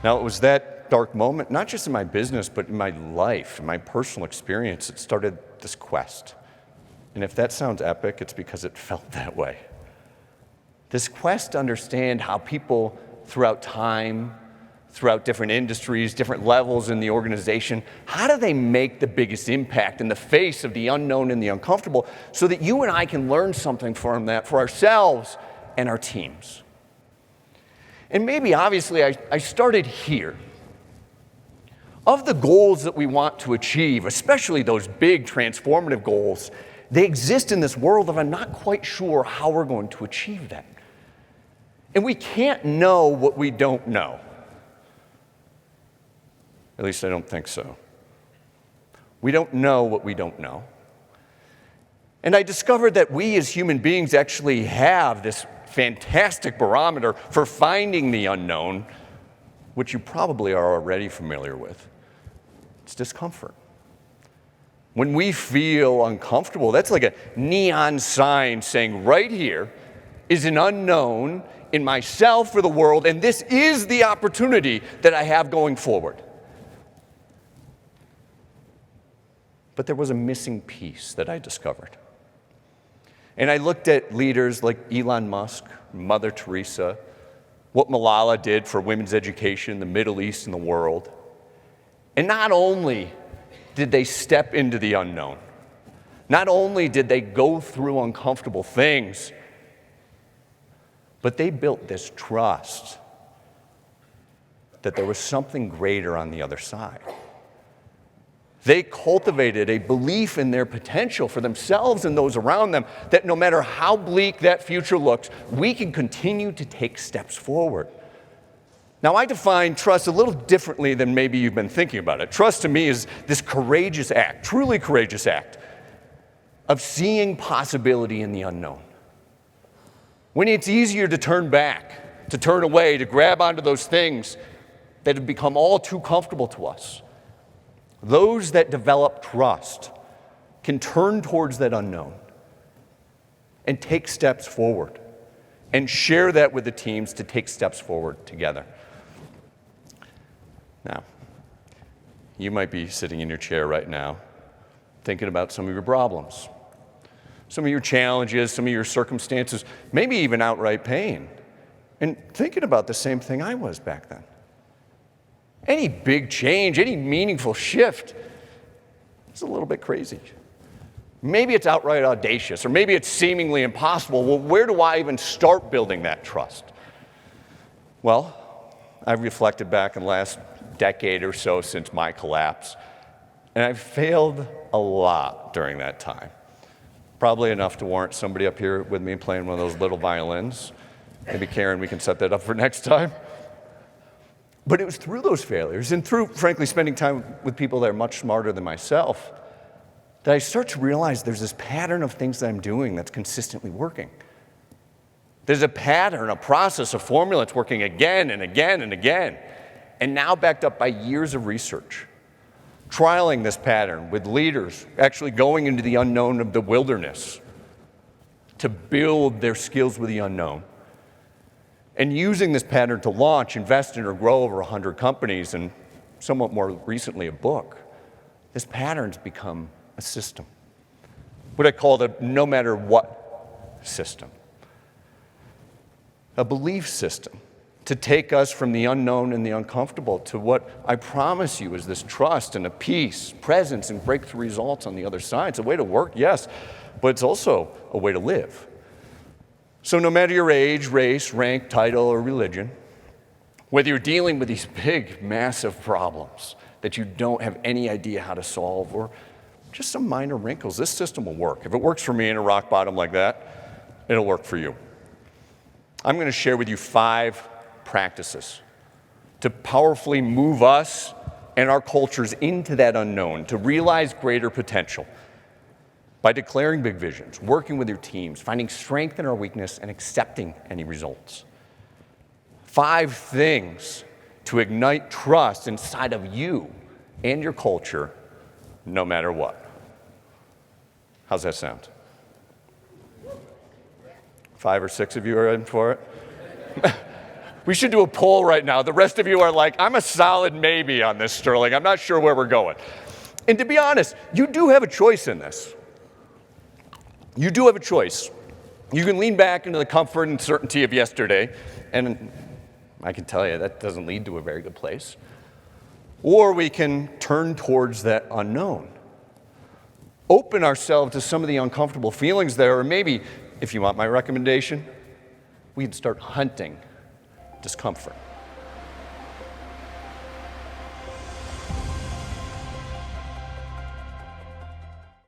Now, it was that dark moment, not just in my business, but in my life, in my personal experience, it started this quest. And if that sounds epic, it's because it felt that way. This quest to understand how people throughout time, throughout different industries, different levels in the organization, how do they make the biggest impact in the face of the unknown and the uncomfortable so that you and I can learn something from that for ourselves and our teams? And maybe, obviously, I started here. Of the goals that we want to achieve, especially those big transformative goals, they exist in this world, and I'm not quite sure how we're going to achieve that. And we can't know what we don't know. At least I don't think so. We don't know what we don't know. And I discovered that we as human beings actually have this fantastic barometer for finding the unknown, which you probably are already familiar with. It's discomfort. When we feel uncomfortable, that's like a neon sign saying right here is an unknown in myself or the world, and this is the opportunity that I have going forward. But there was a missing piece that I discovered. And I looked at leaders like Elon Musk, Mother Teresa, what Malala did for women's education in the Middle East and the world. And not only did they step into the unknown, not only did they go through uncomfortable things, but they built this trust that there was something greater on the other side. They cultivated a belief in their potential for themselves and those around them, that no matter how bleak that future looks, we can continue to take steps forward. Now, I define trust a little differently than maybe you've been thinking about it. Trust to me is this courageous act, truly courageous act, of seeing possibility in the unknown. When it's easier to turn back, to turn away, to grab onto those things that have become all too comfortable to us, those that develop trust can turn towards that unknown and take steps forward and share that with the teams to take steps forward together. Now, you might be sitting in your chair right now thinking about some of your problems, some of your challenges, some of your circumstances, maybe even outright pain, and thinking about the same thing I was back then. Any big change, any meaningful shift is a little bit crazy. Maybe it's outright audacious, or maybe it's seemingly impossible. Well, where do I even start building that trust? Well, I've reflected back in the last decade or so since my collapse, and I've failed a lot during that time. Probably enough to warrant somebody up here with me playing one of those little violins. Maybe Karen, we can set that up for next time. But it was through those failures and through, frankly, spending time with people that are much smarter than myself that I start to realize there's this pattern of things that I'm doing that's consistently working. There's a pattern, a process, a formula that's working again and again and again, and now backed up by years of research. Trialing this pattern with leaders, actually going into the unknown of the wilderness to build their skills with the unknown. And using this pattern to launch, invest in, or grow over 100 companies, and somewhat more recently a book. This pattern's become a system. What I call the no matter what system. A belief system to take us from the unknown and the uncomfortable to what I promise you is this trust and a peace, presence, and breakthrough results on the other side. It's a way to work, yes, but it's also a way to live. So no matter your age, race, rank, title, or religion, whether you're dealing with these big, massive problems that you don't have any idea how to solve, or just some minor wrinkles, this system will work. If it works for me in a rock bottom like that, it'll work for you. I'm going to share with you 5 practices to powerfully move us and our cultures into that unknown, to realize greater potential. By declaring big visions, working with your teams, finding strength in our weakness, and accepting any results. 5 things to ignite trust inside of you and your culture, no matter what. How's that sound? 5 or 6 of you are in for it? We should do a poll right now. The rest of you are like, I'm a solid maybe on this, Sterling. I'm not sure where we're going. And to be honest, you do have a choice in this. You do have a choice. You can lean back into the comfort and certainty of yesterday, and I can tell you that doesn't lead to a very good place. Or we can turn towards that unknown. Open ourselves to some of the uncomfortable feelings there, or maybe, if you want my recommendation, we can start hunting discomfort.